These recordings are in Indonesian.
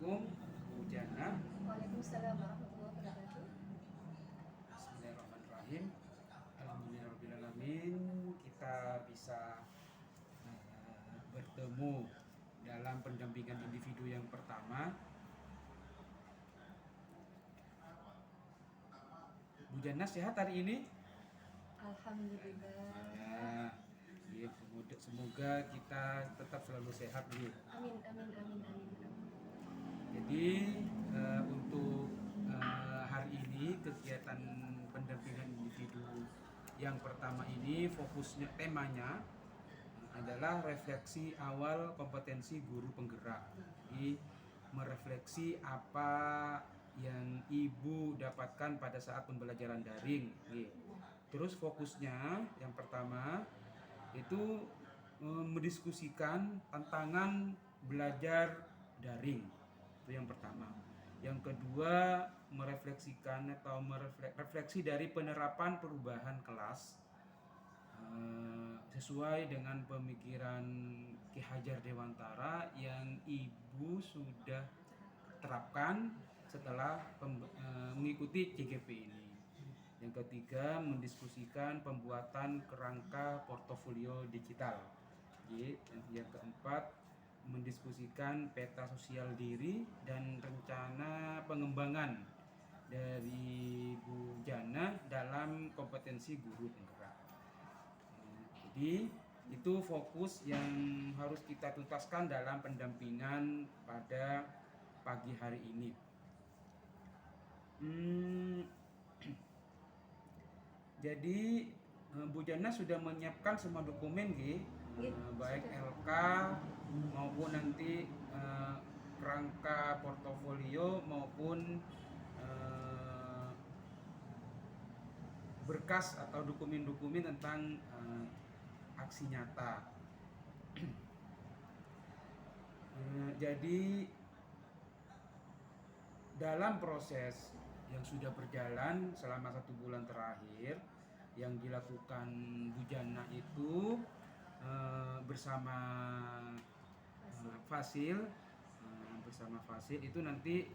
Assalamualaikum Bu Jana. Waalaikumsalam warahmatullahi wabarakatuh. Bismillahirrahmanirrahim. Alhamdulillahirrahmanirrahim. Kita bisa bertemu dalam pendampingan individu yang pertama. Bu Jana sehat hari ini? Alhamdulillah. Ya, semoga kita tetap selalu sehat, Bu. Amin, amin, amin, amin. Jadi untuk hari ini kegiatan pendampingan individu yang pertama ini fokusnya temanya adalah refleksi awal kompetensi guru penggerak. Jadi merefleksi apa yang ibu dapatkan pada saat pembelajaran daring. Terus fokusnya yang pertama itu mendiskusikan tantangan belajar daring. Itu yang pertama. Yang kedua, merefleksikan atau refleksi dari penerapan perubahan kelas sesuai dengan pemikiran Ki Hajar Dewantara yang ibu sudah terapkan setelah mengikuti CGP ini. Yang ketiga, mendiskusikan pembuatan kerangka portofolio digital. Yang keempat, mendiskusikan peta sosial diri dan rencana pengembangan dari Bu Jana dalam kompetensi guru penggerak. Jadi itu fokus yang harus kita tuntaskan dalam pendampingan pada pagi hari ini. Jadi Bu Jana sudah menyiapkan semua dokumen, baik LK maupun nanti kerangka portofolio maupun berkas atau dokumen-dokumen tentang aksi nyata. Jadi dalam proses yang sudah berjalan selama 1 bulan terakhir yang dilakukan Bu Jana itu bersama Fasil itu nanti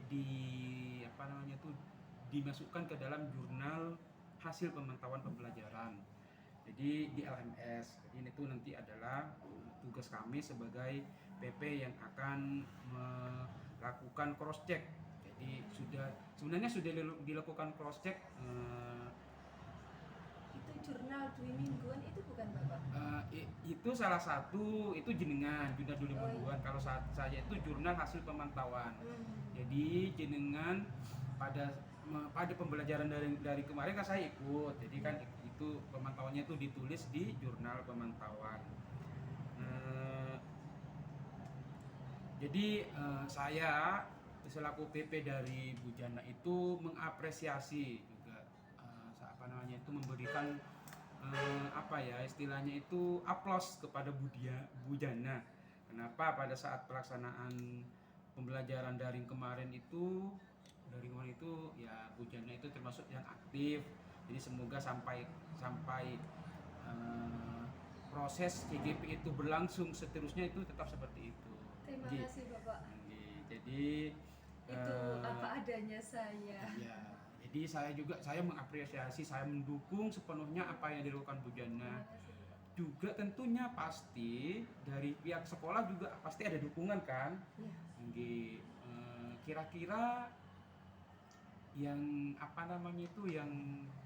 dimasukkan ke dalam jurnal hasil pemantauan pembelajaran. Jadi di LMS. Jadi itu nanti adalah tugas kami sebagai PP yang akan melakukan cross check. Jadi sebenarnya sudah dilakukan cross check. Itu jurnal 2 mingguan itu bukan Bapak? Itu salah satu, itu jenengan jurnal 2 mingguan. Kalau saya itu jurnal hasil pemantauan. Jadi jenengan pada pembelajaran dari kemarin kan saya ikut. Jadi kan itu pemantauannya itu ditulis di jurnal pemantauan. Jadi saya selaku PP dari Bu Jana itu mengapresiasi juga itu memberikan istilahnya itu aplaus kepada Bu Jana. Kenapa pada saat pelaksanaan pembelajaran daring kemarin itu ya Bu Jana itu termasuk yang aktif. Jadi semoga sampai proses CGP itu berlangsung seterusnya itu tetap seperti itu. Terima kasih Bapak. Jadi itu apa adanya saya. Ya, jadi saya mengapresiasi, saya mendukung sepenuhnya apa yang dilakukan Bu Jana. Juga tentunya pasti dari pihak sekolah juga pasti ada dukungan kan. Kira-kira yang yang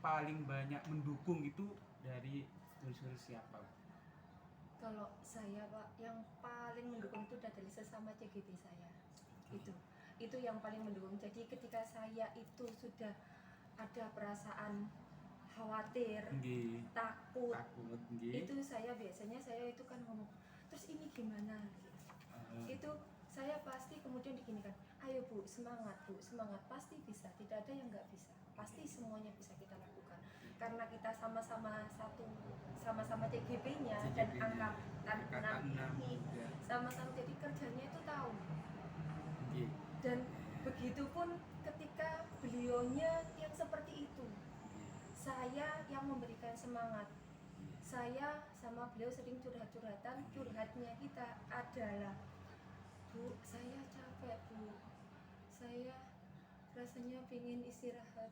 paling banyak mendukung itu dari unsur siapa? Kalau saya Pak, yang paling mendukung itu dari sesama CGP saya. Itu yang paling mendukung. Jadi ketika saya itu sudah ada perasaan khawatir, takut, itu biasanya saya itu kan ngomong, terus ini gimana? Itu saya pasti kemudian diginikan, ayo Bu, semangat, pasti bisa, tidak ada yang nggak bisa, pasti semuanya bisa kita lakukan, karena kita sama-sama CGP-nya dan angkatan 6 ini sama-sama, jadi kerjanya itu tahu. Dan begitupun ketika beliaunya yang seperti itu, saya yang memberikan semangat. Saya sama beliau sering curhatnya kita adalah, Bu, saya capek Bu, saya rasanya pengen istirahat.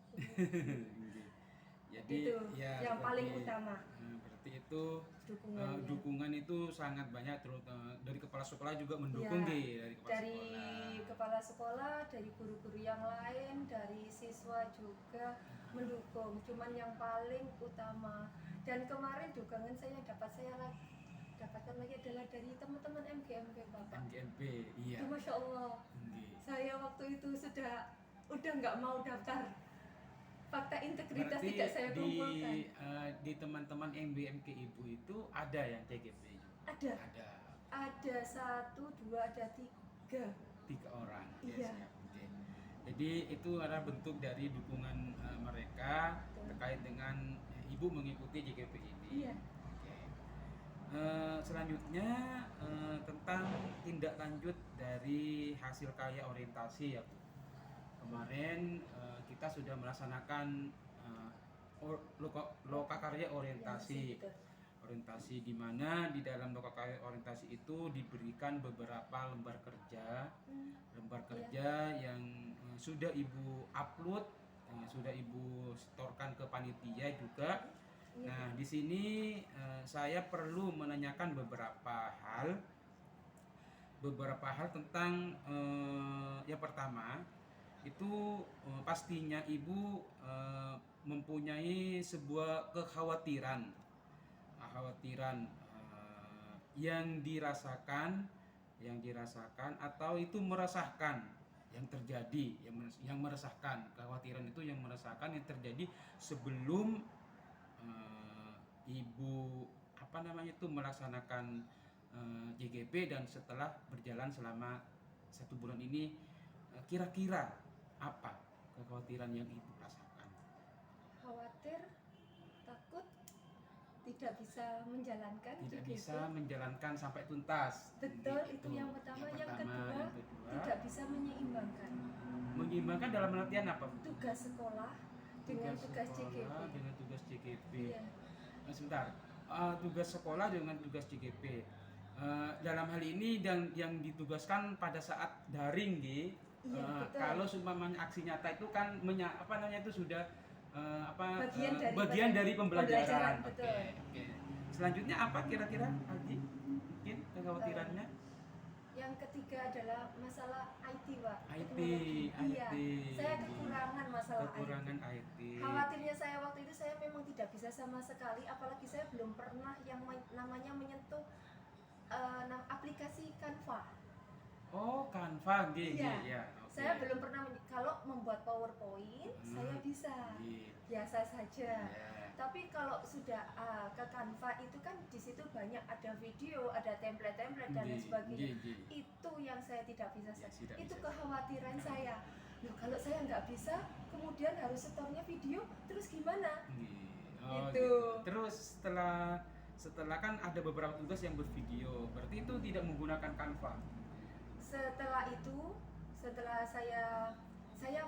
Jadi Itu ya yang paling seperti- utama, berarti itu dukungannya. dukungan itu sangat banyak, terutama dari kepala sekolah juga mendukung Ya, Gi, dari kepala dari sekolah. kepala sekolah, dari guru-guru yang lain, dari siswa juga mendukung. Cuman yang paling utama, dan kemarin dukungan dapatkan lagi adalah dari teman-teman MGMP Bapak. MGMP, iya. Itu Masya Allah, Gi. saya waktu itu udah nggak mau daftar. Fakta integritas Berarti tidak saya kumpulkan. di teman-teman MBMK Ibu itu ada yang CGP juga? Ada. Ada Ada 1, 2, ada 3. 3 orang. Iya. Siap. Oke. Jadi itu adalah bentuk dari dukungan mereka Betul. terkait dengan Ibu mengikuti JGP ini. Iya. Oke. Selanjutnya tentang tindak lanjut dari hasil karya orientasi ya Bu. Kemarin kita sudah melaksanakan lokakarya orientasi. Betul. Orientasi di mana di dalam lokakarya orientasi itu diberikan beberapa lembar kerja yang sudah Ibu upload, sudah Ibu setorkan ke panitia juga. Iya. Nah, di sini saya perlu menanyakan beberapa hal tentang yang pertama itu pastinya Ibu mempunyai sebuah kekhawatiran yang dirasakan atau itu meresahkan yang terjadi, yang meresahkan, kekhawatiran itu yang meresahkan yang terjadi sebelum Ibu melaksanakan JGP dan setelah berjalan selama 1 bulan ini. Kira-kira apa kekhawatiran yang Ibu rasakan? Khawatir, takut tidak bisa menjalankan Tidak JGP. bisa menjalankan sampai tuntas. Betul, itu yang pertama. Yang kedua, tidak bisa menyeimbangkan Menyeimbangkan dalam artian apa? tugas sekolah dengan tugas JGP. Dengan tugas JGP. Iya. Sebentar, tugas sekolah dengan tugas JGP. Dalam hal ini yang ditugaskan pada saat daring di Iya, betul. kalau seumpamanya aksi nyata itu kan itu sudah Bagian dari pembelajaran. betul. Oke. Selanjutnya apa kira-kira Aldi? Mungkin kekhawatirannya? Yang ketiga adalah masalah IT, Pak. IT, Teknologi. Iya. IT. Saya kekurangan masalah Kekurangan IT. IT. Khawatirnya saya waktu itu saya memang tidak bisa sama sekali, apalagi saya belum pernah yang namanya menyentuh aplikasi Canva. Oh, Canva, Iya. ya. Saya belum pernah kalau membuat PowerPoint, saya bisa. Biasa saja. Yeah. Tapi kalau sudah ke Canva itu kan di situ banyak ada video, ada template-template dan lain sebagainya. Itu yang saya tidak bisa. Itu kekhawatiran saya. Loh, kalau saya nggak bisa, kemudian harus setornya video, terus gimana? Oh, Gitu. Terus setelah kan ada beberapa tugas yang bervideo, berarti itu tidak menggunakan Canva. Setelah saya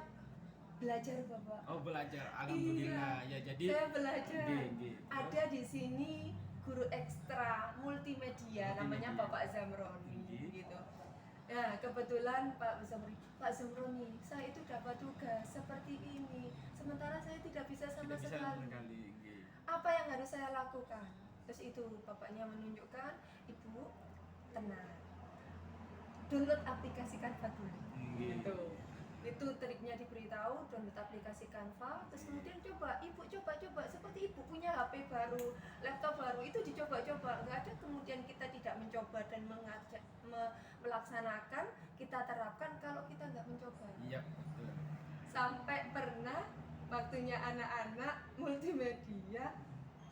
belajar, Bapak. Oh, belajar. Alhamdulillah. Iya, Ya, jadi saya belajar. Terus? Ada di sini guru ekstra multimedia, namanya Bapak Zamroni gitu. Nah, kebetulan Pak Zamroni, saya itu dapat tugas seperti ini. Sementara saya tidak bisa sama Tidak bisa sekali. Apa yang harus saya lakukan? Terus itu bapaknya menunjukkan, Ibu tenang. Download aplikasi Canva dulu. Gitu. Itu triknya diberitahu, download aplikasi Canva, terus kemudian Ibu coba seperti Ibu punya HP baru, laptop baru, itu dicoba-coba. Nggak ada kemudian kita tidak mencoba dan melaksanakan, kita terapkan kalau kita nggak mencoba. Iya, betul. Sampai pernah waktunya anak-anak multimedia,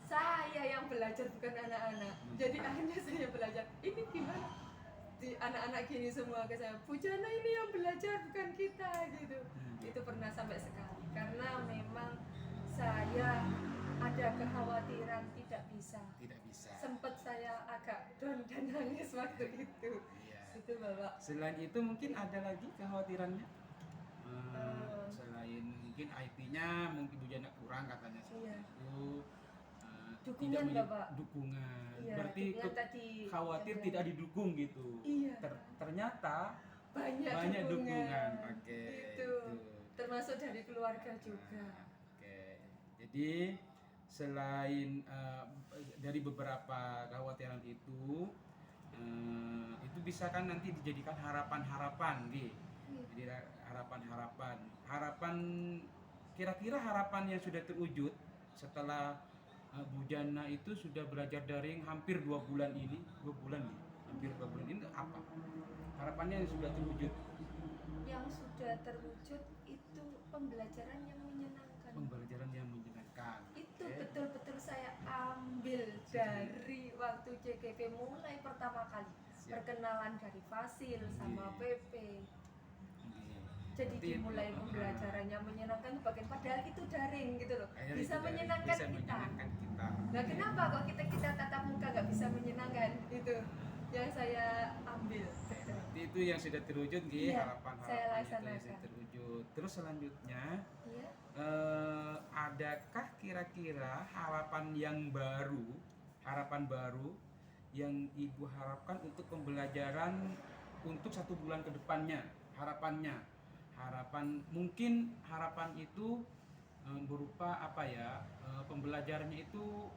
saya yang belajar bukan anak-anak. Jadi akhirnya saya belajar. Ini gimana? Di anak-anak gini semua ke saya, Bu Jana ini yang belajar bukan kita gitu. Itu pernah sampai sekali karena memang saya ada kekhawatiran tidak bisa. Sempat saya agak down dan nangis waktu itu. Iya. Itu Bapak. Selain itu mungkin ada lagi kekhawatirannya? Selain mungkin IT-nya mungkin Bu Jana kurang katanya seperti Iya. itu. Dukungan, Bapak. Dukungan. Iya, Berarti dukungan tadi khawatir saya tidak didukung gitu. Iya. Ternyata banyak dukungan. Oke. Itu. Termasuk dari keluarga juga. Oke. Jadi selain dari beberapa kekhawatiran itu bisa kan nanti dijadikan harapan-harapan gitu. Jadi harapan kira-kira harapan yang sudah terwujud setelah Bu Jana itu sudah belajar daring hampir 2 bulan ini, hampir 2 bulan ini apa? Harapannya yang sudah terwujud. Yang sudah terwujud itu pembelajaran yang menyenangkan. Pembelajaran yang menyenangkan. Itu Oke. betul-betul saya ambil dari waktu CGP mulai pertama kali. Siap. Perkenalan dari Fasil sama PP. Jadi Berarti dimulai itu, pembelajarannya menyenangkan bagian padahal itu daring gitu loh. akhirnya Bisa itu menyenangkan bisa kita. menyenangkan kita. Nah kenapa kok kita tatap muka nggak bisa menyenangkan itu yang saya ambil. Berarti itu yang sudah terwujud gitu, Iya, harapan-harapan saya itu yang laksanakan. sudah terwujud. Terus selanjutnya Iya. adakah kira-kira harapan baru yang Ibu harapkan untuk pembelajaran untuk 1 bulan ke depannya? Mungkin harapan itu berupa apa ya? Pembelajarannya itu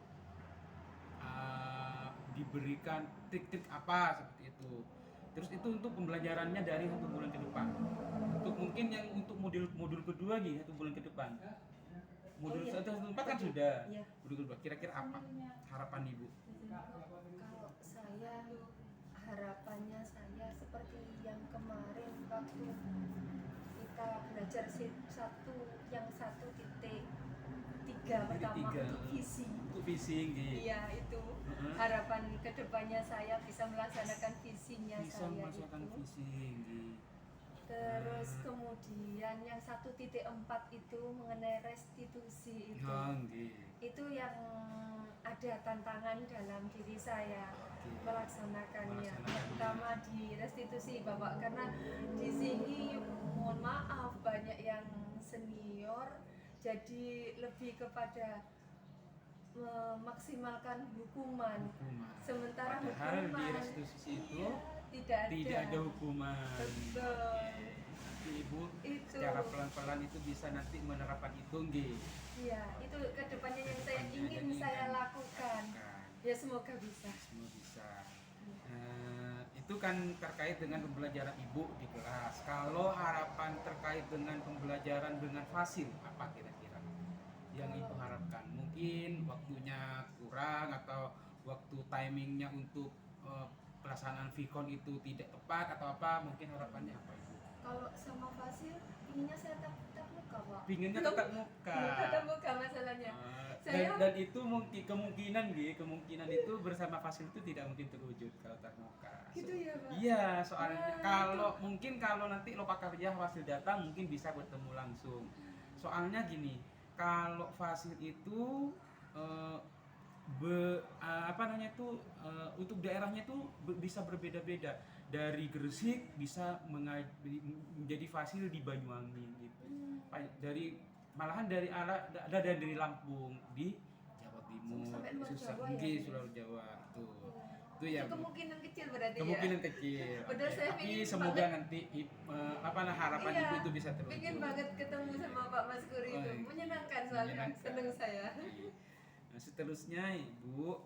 diberikan trik-trik apa seperti itu. Terus itu untuk pembelajarannya dari 1 bulan ke depan. Untuk mungkin yang untuk modul kedua nih 1 bulan ke depan. Modul Oh, iya. 1 kan sudah. Iya. Modul kedua kira-kira apa harapan Ibu? Kalau saya harapannya saya seperti yang kemarin waktu kita belajar yang 1.3 pertama untuk visi. Untuk visi gitu. Iya itu harapan kedepannya saya bisa melaksanakan visinya Bisa saya melaksanakan itu. visi gitu. Terus kemudian yang 1.4 itu mengenai restitusi itu. Gitu. Itu yang ada tantangan dalam diri saya melaksanakannya, terutama di restitusi Bapak, karena di sini mohon maaf banyak yang senior jadi lebih kepada memaksimalkan hukuman. Sementara Padahal di hukuman restitusi itu tidak ada hukuman. Betul. Ibu Itu. secara pelan-pelan itu bisa nanti menerapkan itu nggih. Iya, itu kedepannya yang saya ingin saya lakukan. Ya semoga bisa. Semua bisa. Itu kan terkait dengan pembelajaran Ibu di kelas. Kalau harapan terkait dengan pembelajaran dengan fasil, apa kira-kira yang Ibu harapkan? Mungkin waktunya kurang atau waktu timingnya untuk pelaksanaan Vicon itu tidak tepat atau apa? Mungkin harapannya apa Ibu? Kalau sama Fasil, inginnya saya tatap muka, Pak. Pinginnya Belum- tatap muka. tatap muka masalahnya. Dan itu mungkin kemungkinan itu bersama Fasil itu tidak mungkin terwujud kalau tatap muka. Gitu ya, Pak? Iya, soalnya Ah, kalau nanti Lopakarya Fasil datang mungkin bisa bertemu langsung. Soalnya gini, kalau Fasil itu untuk daerahnya itu bisa berbeda-beda. Dari Gresik bisa menjadi Fasil di Banyuwangi gitu. Malahan dari Lampung di Jawa Timur, Sampai luar Jawa ya? Seluruh Jawa itu ya itu kemungkinan kecil berarti kemungkinan ya. kecil. Padahal saya Tapi pengen semoga banget. nanti harapan Iya, Ibu itu bisa terwujud. Pengen banget ketemu sama Pak Mas Kuri itu. Oh, Menyenangkan soalnya, menyenangkan. seneng saya. Nah, seterusnya Ibu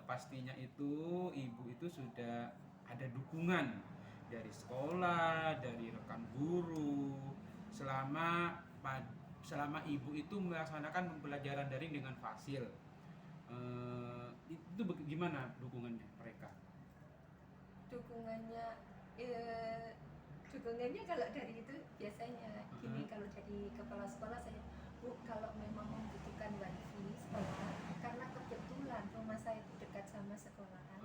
pastinya Ibu itu sudah ada dukungan dari sekolah, dari rekan guru selama Ibu itu melaksanakan pembelajaran daring dengan fasil. Itu gimana dukungannya mereka? Dukungannya kalau dari itu biasanya gini, kalau dari kepala sekolah saya, Bu, kalau memang membutuhkan wifi sekolah, karena kebetulan rumah saya itu dekat sama sekolahan,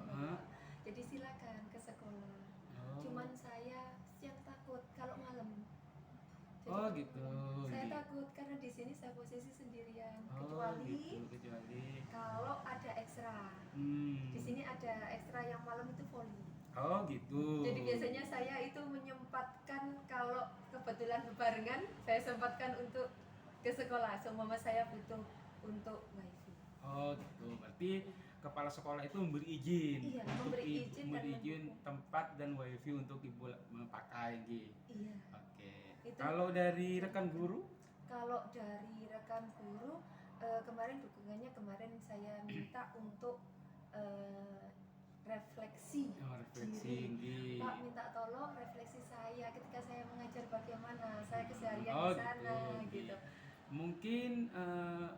jadi silakan ke sekolah. Cuman saya yang takut kalau malam. Jadi, Gitu. saya takut karena di sini saya posisi sendirian, Kecuali kalau ada ekstra. Di sini ada ekstra yang malam itu volley. Gitu. Jadi biasanya saya itu menyempatkan, kalau kebetulan berbarengan, saya sempatkan untuk ke sekolah. Seumpama saya butuh untuk wifi. Gitu. Berarti kepala sekolah itu memberi izin, Iya, untuk memberi ibu, izin dan memberi izin mendukung. tempat dan wifi untuk ibu memakai gitu. Iya. Oke. Itu Kalau dari rekan guru? kalau dari rekan guru kemarin dukungannya kemarin saya minta untuk refleksi Refleksi diri. gitu. Pak minta tolong refleksi saya ketika saya mengajar bagaimana saya keseharian Oh, di sana gitu. gitu. Mungkin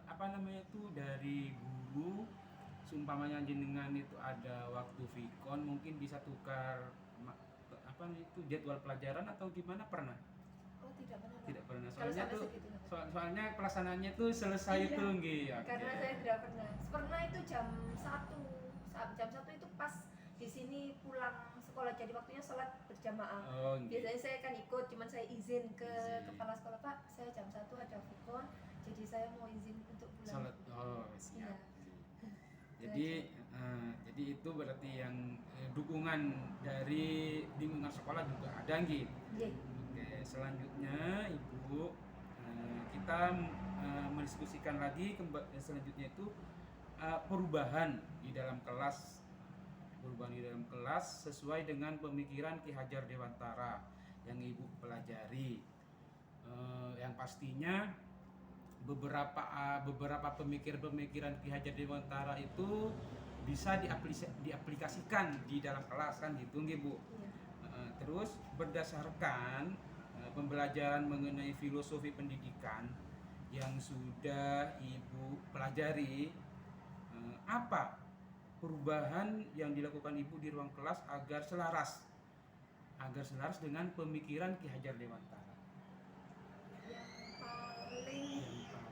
apa namanya itu dari guru, seumpamanya jenengan itu ada waktu vikon, mungkin bisa tukar apa namanya itu jadwal pelajaran atau gimana, pernah? Oh tidak pernah Pak. Tidak pernah. Kalau Soalnya sampai tuh segitu nggak pernah. soalnya pelaksanaannya tuh selesai Iya, itu nggih. Oke. Karena saya tidak pernah. Pernah itu jam 1. Jam 1 itu pas di sini pulang sekolah jadi waktunya sholat berjamaah. Oh, nggih. Biasanya saya kan ikut, cuman saya izin ke Izin. kepala sekolah, Pak, saya jam 1 ada vikon, jadi saya mau izin untuk pulang. Salat. Oh, siap. Iya. Jadi itu berarti yang dukungan dari lingkungan sekolah juga ada nggih. Iya. Oke, selanjutnya Ibu, kita mendiskusikan lagi selanjutnya itu perubahan di dalam kelas, sesuai dengan pemikiran Ki Hajar Dewantara yang Ibu pelajari. Yang pastinya beberapa pemikiran Ki Hajar Dewantara itu bisa diaplikasikan di dalam kelas kan gitu nggih Bu. Iya. Terus berdasarkan pembelajaran mengenai filosofi pendidikan yang sudah Ibu pelajari, apa perubahan yang dilakukan Ibu di ruang kelas agar selaras dengan pemikiran Ki Hajar Dewantara?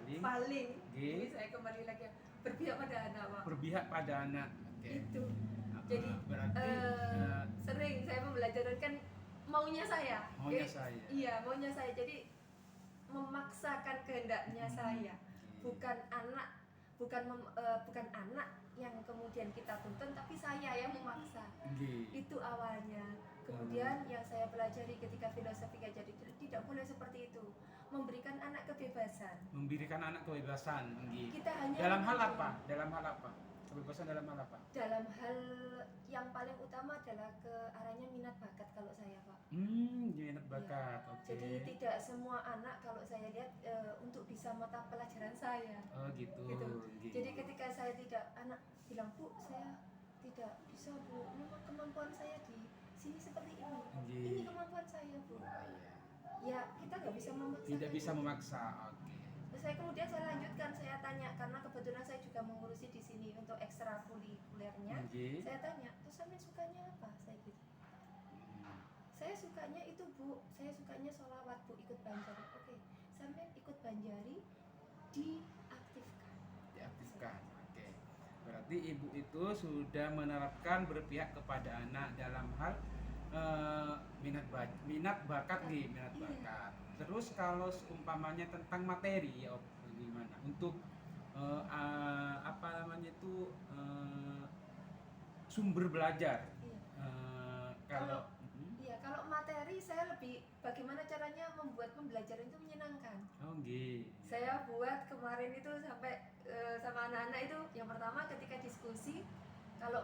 Yang paling G. ini saya kembali lagi berpihak pada anak, Pak. Berpihak pada anak. Oke. Itu. Jadi berarti sering saya membelajarkan maunya saya. Maunya saya. Iya, maunya saya. Jadi memaksakan kehendaknya saya. Bukan anak yang kemudian kita tuntun, tapi saya yang memaksa. Itu awalnya. Kemudian yang saya pelajari ketika filosofi jadi tidak boleh seperti itu. Memberikan anak kebebasan. Kita hanya dalam hal apa? Kebebasan dalam hal apa? Dalam hal yang paling utama adalah ke arahnya minat bakat kalau saya, Pak. Minat bakat. Ya. Oke. Jadi tidak semua anak kalau saya lihat untuk bisa mata pelajaran saya. Oh gitu. Jadi ketika saya tidak, anak bilang, "Bu, saya tidak bisa, Bu. Memang kemampuan saya di sini seperti ini. Ini kemampuan saya, Bu." Ya, kita nggak bisa memaksa. Tidak bisa memaksa. Oke. Saya kemudian saya lanjutkan, saya tanya karena kebetulan saya juga mengurusi di sini untuk ekstrakurikulernya. Saya tanya, "Terus sampean sukanya apa?" Saya gitu. Saya sukanya itu, Bu. Saya sukanya sholawat, Bu, ikut Banjari. Oke. Sampean ikut Banjari diaktifkan. Oke. Berarti Ibu itu sudah menerapkan berpihak kepada anak dalam hal minat bakat. Terus kalau umpamanya tentang materi ya gimana untuk apa namanya itu sumber belajar. Kalau materi saya lebih bagaimana caranya membuat pembelajaran itu menyenangkan. Saya buat kemarin itu sampai sama anak-anak itu yang pertama ketika diskusi, kalau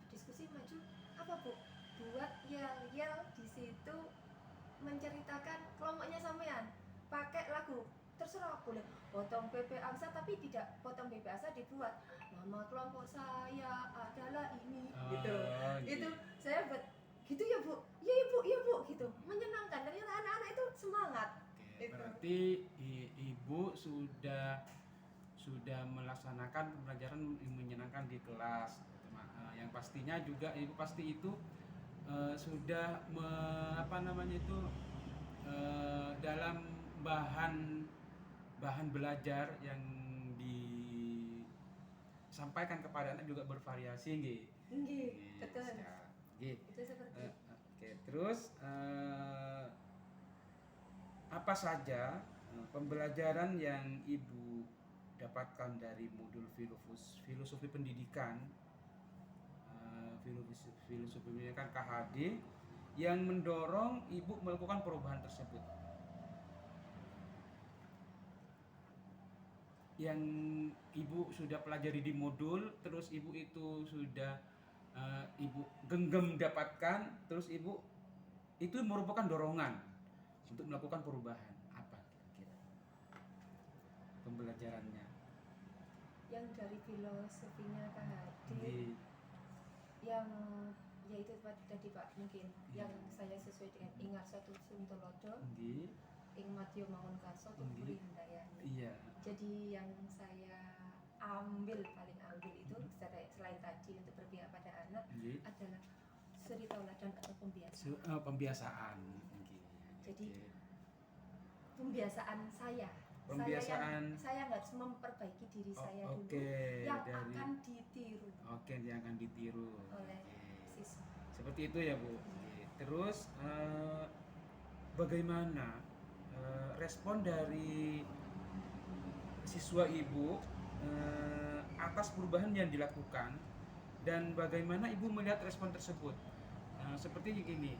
diskusi maju apa, Bu? Buat yel-yel di situ menceritakan kelompoknya sampean, pakai lagu terserah, boleh potong BP angsa tapi tidak potong BP angsa, dibuat nama kelompok saya adalah ini gitu. Itu saya buat gitu ya, Bu. Iya Bu gitu. Menyenangkan, ternyata anak-anak itu semangat. Berarti Ibu sudah melaksanakan pembelajaran menyenangkan di kelas. Yang pastinya juga Ibu pasti itu sudah dalam bahan belajar yang disampaikan kepada anak juga bervariasi nggih. Betul. Itu seperti Oke, terus apa saja pembelajaran yang Ibu dapatkan dari modul filosofi pendidikan KHD yang mendorong Ibu melakukan perubahan tersebut? yang ibu sudah pelajari di modul, terus ibu itu sudah ibu genggam dapatkan, terus ibu itu merupakan dorongan untuk melakukan perubahan. Apa kira-kira pembelajarannya? Yang dari filosofinya Kak Hadi, Nggih. yang yaitu tadi Pak, mungkin yang Iya. saya sesuai dengan Ingarso Tuntolodo, Nggih. Ing Madya Mangunkarso Tumpuri Nggih. Handayani. Iya. Jadi yang saya paling ambil itu selain tadi untuk berpihak pada anak Nggih. adalah suri tauladan atau pembiasaan. Pembiasaan. Nggih. Jadi Oke. pembiasaan saya Pembiasaan. saya nggak harus memperbaiki diri saya dulu Oke, yang dari akan ditiru oke yang akan ditiru. oleh Oke. siswa. Seperti itu ya Bu. Oke. Terus bagaimana respon dari siswa ibu atas perubahan yang dilakukan dan bagaimana ibu melihat respon tersebut? Seperti gini,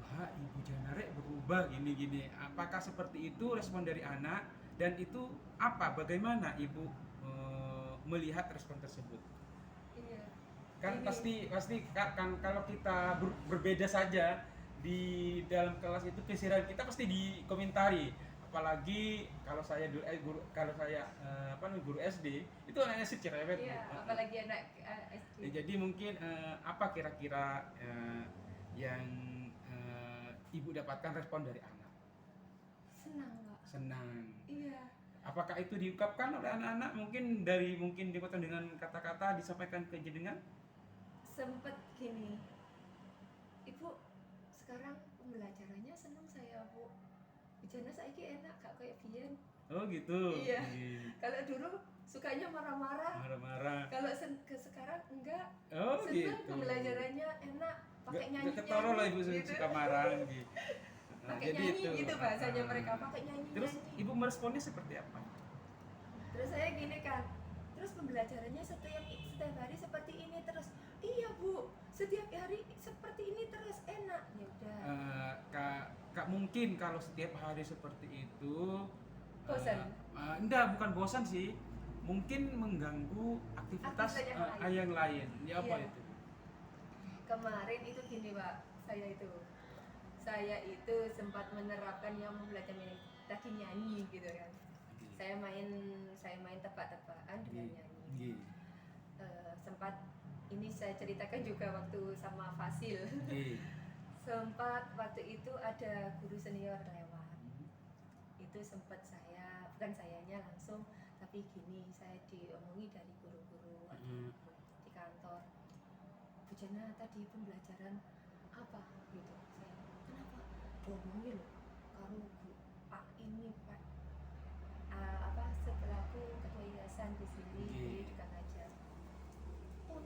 wah ibu Janare berubah gini-gini. Apakah seperti itu respon dari anak dan itu apa? Bagaimana ibu melihat respon tersebut? Iya. Kan Ini- pasti kan kalau kita berbeda saja di dalam kelas itu pikiran kita pasti dikomentari, apalagi kalau saya dulu kalau saya guru SD itu anaknya si cerewet. Iya, apalagi anak SD. Ya, jadi mungkin apa kira-kira yang ibu dapatkan respon dari anak? Senang Pak. Senang. Iya. Apakah itu diungkapkan oleh anak-anak, mungkin dipotong dengan kata-kata disampaikan ke jenengan? Sempet gini, Ibu sekarang pembelajarannya senang saya Bu. Bijana saiki enak gak kayak biyen. Oh gitu. Iya. Kalau dulu sukanya marah-marah. Marah-marah. Kalau sekarang enggak. Oh Senang gitu. pembelajarannya enak, pakai nyanyi. Ketoro lah ibu gitu. suka marah gitu. Pakai nyanyi gitu bahasanya mereka, pakai nyanyi. Terus ibu meresponnya seperti apa? Terus saya gini kan, terus pembelajarannya setiap hari seperti ini terus. Iya Bu, setiap hari seperti ini terus enak. Ya udah. Kak mungkin kalau setiap hari seperti itu Bosan? enggak, bukan bosan sih, mungkin mengganggu aktivitas yang lain. Ya apa Iya. itu? Kemarin itu gini Pak, saya itu sempat menerapkan yang belajar tadi nyanyi gitu kan. Saya main tebak-tebakan dengan nyanyi. Sempat ini saya ceritakan juga waktu sama Fasil. Sempat waktu itu ada guru senior lewat. Itu sempat bukan sayanya langsung, tapi gini, saya diomongi dari guru-guru di kantor. Bu Jana tadi pembelajaran apa gitu. Saya, kenapa? Diomongin loh, kalau Pak ini Pak selaku ketua yayasan di sini pendidikan aja.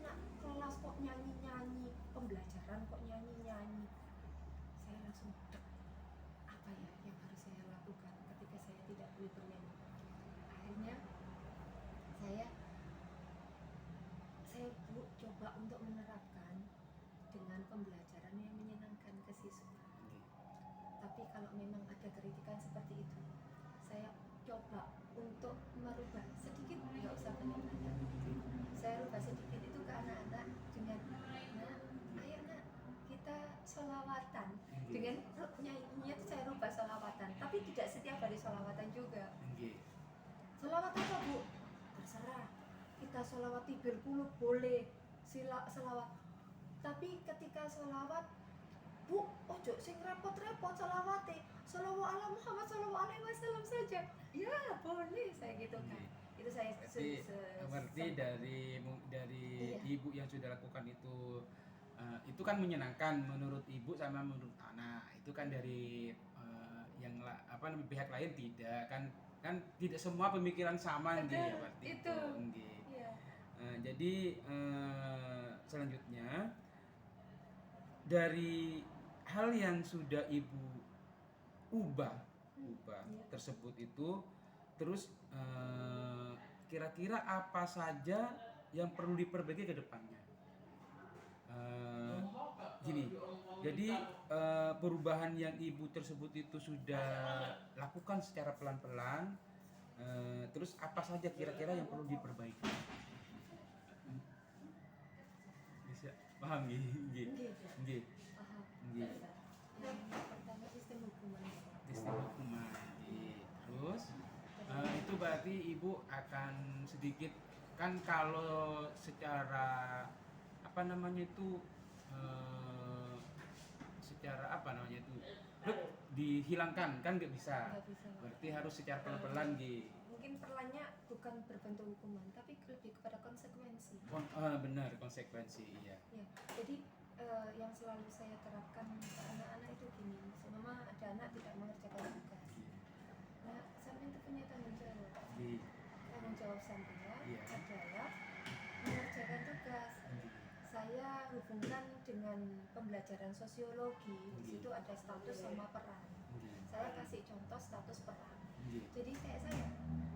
Nak kelas kok nyanyi-nyanyi, pembelajaran kok nyanyi-nyanyi. Saya langsung apa ya yang harus saya lakukan ketika saya tidak boleh bernyanyi. Akhirnya saya coba untuk menerapkan dengan pembelajaran yang menyenangkan ke siswa. Tapi kalau memang ada kritikan seperti itu, saya coba untuk merubah sedikit, nggak usah banyak-banyak. Saya rubah sedikit itu ke anak-anak dengan ayo nak kita sholawatan. Dengan nyanyinya itu saya rubah sholawatan, tapi tidak setiap hari sholawatan juga. Sholawat apa Bu? Terserah. Kita sholawati berpuluh boleh, sholawat. Tapi ketika sholawat, Bu, ojo sing repot-repot sholawate. Sholawat ala Muhammad sallallahu alaihi wasallam saja. Ya boleh, saya gitu kan. Itu saya berarti dari iya. Ibu yang sudah lakukan itu kan menyenangkan menurut ibu sama menurut anak. Itu kan dari pihak lain tidak kan tidak semua pemikiran sama nggih, berarti itu. Iya. Jadi selanjutnya dari hal yang sudah ibu ubah tersebut itu, terus kira-kira apa saja yang perlu diperbaiki ke depannya? Gini, jadi perubahan yang ibu tersebut itu sudah lakukan secara pelan-pelan, Terus apa saja kira-kira yang perlu diperbaiki? Bisa paham nggih? Nggih. Nggih, Nggih. paham. Nggih. Yang pertama sistem hukuman. Sistem hukuman. Nggih. Terus itu berarti Ibu akan sedikit, kan kalau secara apa namanya itu, eh, secara apa namanya itu, dihilangkan kan nggak bisa. Nggak bisa. Berarti harus secara pelan-pelan gitu. Mungkin perlahannya bukan berbentuk hukuman, tapi lebih kepada konsekuensi. Benar, konsekuensi, iya. Ya, jadi yang selalu saya terapkan ke anak-anak itu gini, selama ada anak tidak mengerjakan tugas, nah sampai itu punya tanggung jawab. Di, Tanggung jawab saya Iya. adalah mengerjakan tugas. Saya hubungkan dengan pembelajaran sosiologi, di situ ada status sama peran. Saya kasih contoh status peran. Jadi kayak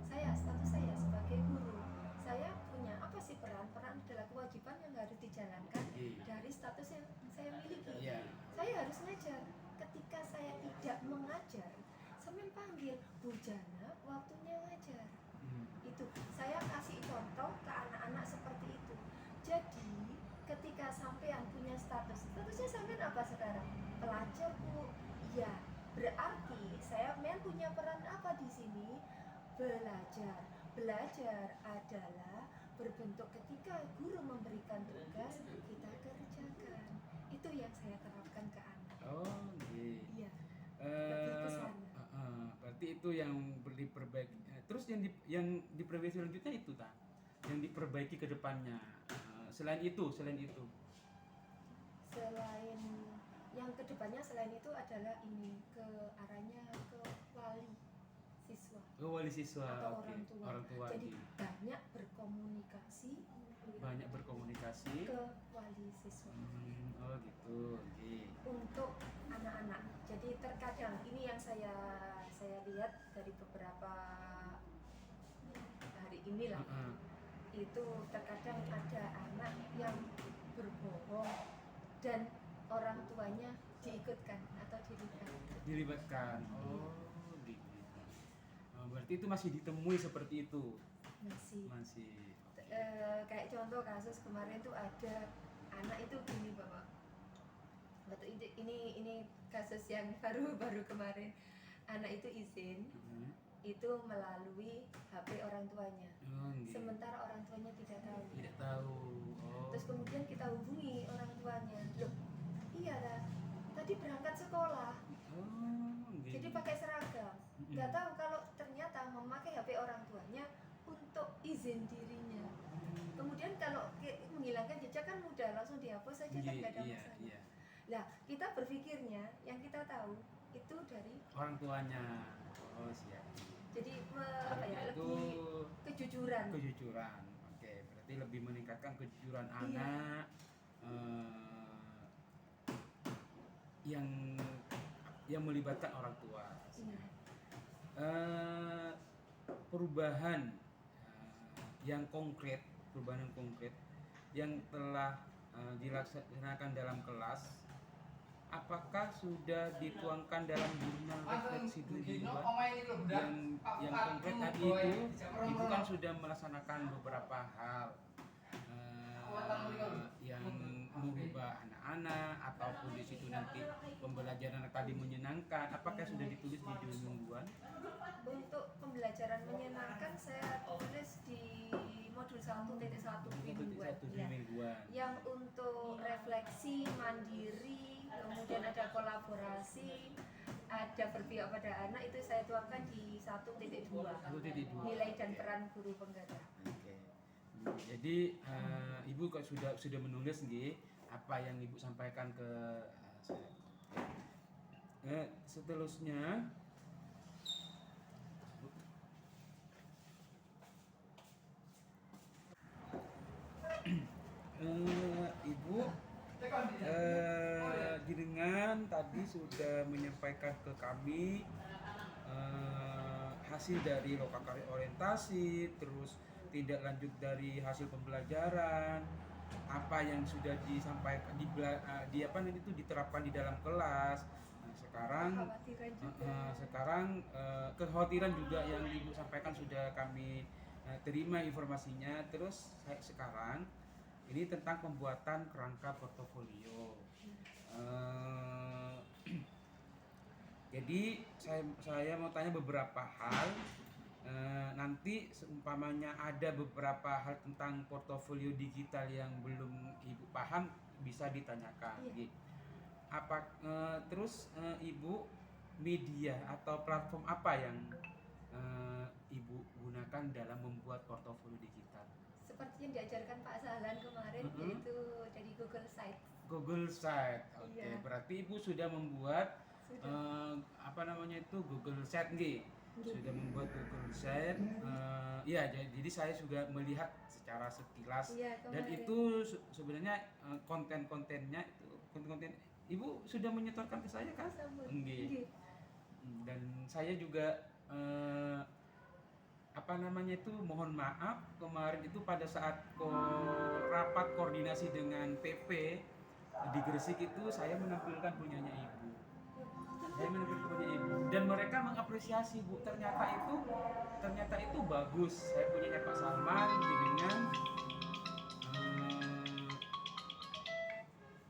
saya status saya sebagai guru, saya punya apa sih peran? Peran adalah kewajiban yang harus dijalankan dari status yang saya miliki. Iya. Saya harus ngajar. Ketika saya tidak mengajar, sampai panggil Bu Jana, waktunya ngajar. Itu saya kasih contoh ke anak-anak seperti itu. Jadi ketika sampean punya statusnya sampean apa sekarang? Pelajar, Bu. Ya, berarti saya punya peran apa di sini? Belajar. Belajar adalah berbentuk ketika guru memberikan tugas, kita kerjakan. Itu yang saya terapkan ke anak. Oh, iya. Iya. Lebih ke sana. Berarti itu yang diperbaiki. Terus yang diperbaiki selanjutnya itu yang diperbaiki ke depannya. Selain itu. Selain yang kedepannya selain itu adalah ini ke arahnya ke wali siswa Oh, wali siswa. atau Oke. orang tua. Jadi iya. banyak berkomunikasi ke wali siswa Oh gitu. Oke. untuk anak-anak. Jadi terkadang ini yang saya lihat dari beberapa hari inilah, itu terkadang ada anak yang berbohong dan orang tuanya diikutkan atau Dilibatkan. Oh gitu. Berarti itu masih ditemui seperti itu. Masih. Kayak contoh kasus kemarin tuh ada anak itu gini Bapak. Waktu ini kasus yang baru kemarin, anak itu izin itu melalui HP orang tuanya. Sementara orang tuanya tidak tahu. Oh. Terus kemudian kita hubungi orang tuanya. Loh, iya lah. Tadi berangkat sekolah. Jadi pakai seragam. Nggak tahu kalau ternyata memakai HP orang tuanya untuk izin dirinya. Kemudian kalau menghilangkan jejak kan mudah, langsung dihapus saja kan nggak ada masalah. Iya. Nah, kita berpikirnya yang kita tahu itu dari orang tuanya. Oh, siap. Jadi itu lebih kejujuran. Oke, berarti lebih meningkatkan kejujuran anak, yang melibatkan orang tua. Perubahan yang konkret yang telah dilaksanakan dalam kelas, apakah sudah dituangkan dalam jurnal refleksi 2 yang konkret tadi itu? Ibu kan sudah melaksanakan beberapa hal yang mengubah anak-anak ataupun di situ nanti pembelajaran tadi menyenangkan. Apakah sudah ditulis di jurnal mingguan? Untuk pembelajaran menyenangkan saya tulis di modul 1.1 mingguan. Yang untuk refleksi mandiri, kemudian ada kolaborasi, ada berpihak pada anak, itu saya tuangkan di 1.2. Nilai dan peran guru penggerak. Oke. Jadi Ibu kok sudah menulis nggih apa yang Ibu sampaikan ke saya. Seterusnya Ibu dengan tadi sudah menyampaikan ke kami hasil dari lokakarya orientasi, terus tindak lanjut dari hasil pembelajaran, apa yang sudah disampaikan diterapkan di dalam kelas. Nah, sekarang Kekhawatiran juga. sekarang kekhawatiran juga yang Ibu sampaikan sudah kami terima informasinya. Terus sekarang ini tentang pembuatan kerangka portofolio. Eh, jadi saya mau tanya beberapa hal. Nanti seumpamanya ada beberapa hal tentang portofolio digital yang belum Ibu paham, bisa ditanyakan. Iya. Terus Ibu, media atau platform apa yang Ibu gunakan dalam membuat portofolio digital? Seperti yang diajarkan Pak Sahlan kemarin, yaitu dari Google Site. Google Site. Oke, Iya. berarti Ibu sudah membuat Google Site nggih. Sudah membuat Google Site. Ya, jadi saya juga melihat secara sekilas. Iya, Dan kemarin. itu sebenarnya konten-kontennya itu konten-konten Ibu sudah menyetorkan ke saya kan? Sambut. Nggih. Nggih. Dan saya juga mohon maaf kemarin itu pada saat rapat koordinasi dengan PP di Gresik itu saya menampilkan punyanya Ibu. Dan mereka mengapresiasi, Bu. Ternyata itu bagus. Saya punyanya Pak Salman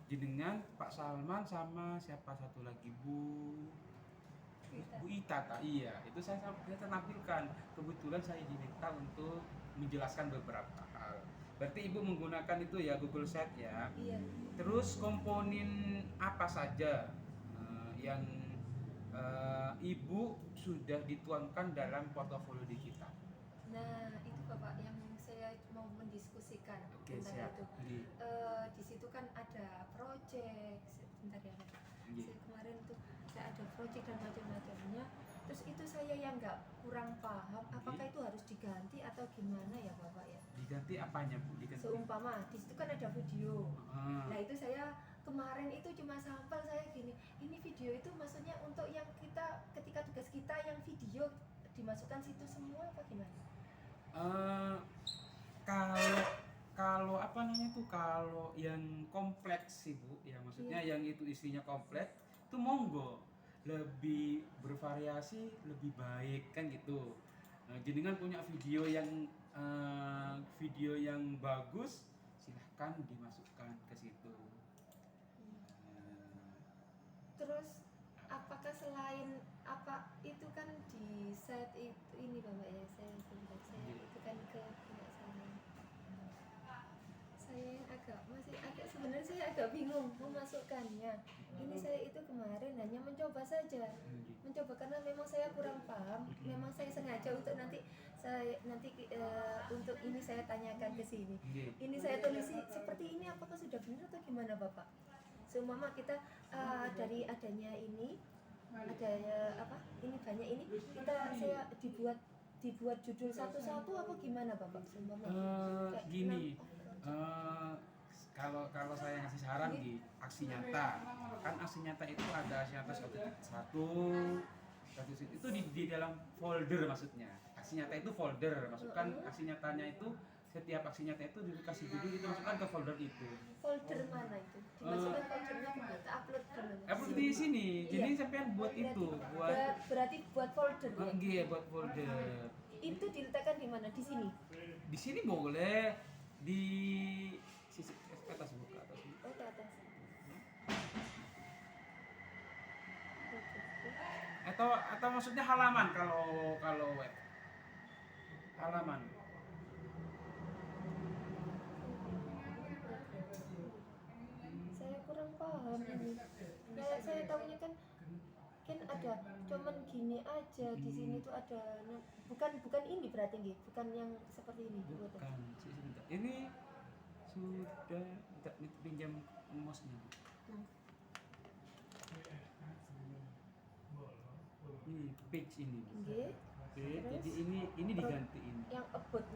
jenengan Pak Salman sama siapa satu lagi Bu Ita. Iya, itu saya tampilkan. Kebetulan saya diminta untuk menjelaskan beberapa hal. Berarti Ibu menggunakan itu ya, Google Site ya. Iya. Terus komponen apa saja yang Ibu sudah dituangkan dalam portofolio digital? Nah, itu Bapak yang saya mau mendiskusikan Oke, tentang siap. itu. Nggih. Di situ kan ada project, sebentar ya Pak. Nggih. Saya kemarin tuh saya ada project dan macam-macamnya. Terus itu saya yang nggak kurang paham, apakah itu harus diganti atau gimana ya Bapak ya? Diganti apanya, Bu? Diganti. Seumpama di situ kan ada video. Ah. Nah, itu saya kemarin itu cuma sampel saya gini. Ini video itu maksudnya untuk yang kita ketika tugas kita yang video dimasukkan situ semua apa gimana? Kalau kalau yang kompleks sih Bu, ya maksudnya Iya. yang itu isinya kompleks, itu monggo lebih bervariasi lebih baik kan gitu. Jenengan punya video yang bagus, silahkan dimasukkan ke situ. Terus apakah selain apa itu kan di set itu ini Bapak ya, saya sebentar saya itu kan ke punya saya yang masih agak sebenarnya saya agak bingung memasukkannya. Ini saya itu kemarin hanya mencoba saja, mencoba karena memang saya kurang paham. Memang saya sengaja untuk untuk ini saya tanyakan ke sini. Ini saya tulis seperti ini, apakah sudah benar atau gimana Bapak? Seumpama kita dari adanya ini ini banyak ini saya dibuat judul satu-satu apa gimana Bapak? Seumpama Gini. Kalau saya ngasih saran di aksi nyata, kan aksi nyata itu ada aksi nyata satu itu di dalam folder maksudnya. Aksi nyata itu folder, masukkan aksi nyatanya itu, setiap aksi nyata itu dikasih judul, itu masukkan ke folder itu. Folder mana itu? Dimasukkan foldernya kita upload di mana? Upload di sini. Jadi Iya. sampean buat itu, berarti buat folder ya? Iya, buat folder. Itu diletakkan di mana? Di sini? Di sini boleh, di sisi atas buka atas. Oh, ke atas. Atau maksudnya halaman kalau web. Halaman. Saya kurang paham ini. Saya tahunya kan ada cuman gini aja. Di sini tuh ada bukan ini berarti nggih, bukan yang seperti ini. Bukan. Ini sudah pinjam mouse-nya. Ini page ini. Nggih. Oke, jadi ini digantiin. Yang about-nya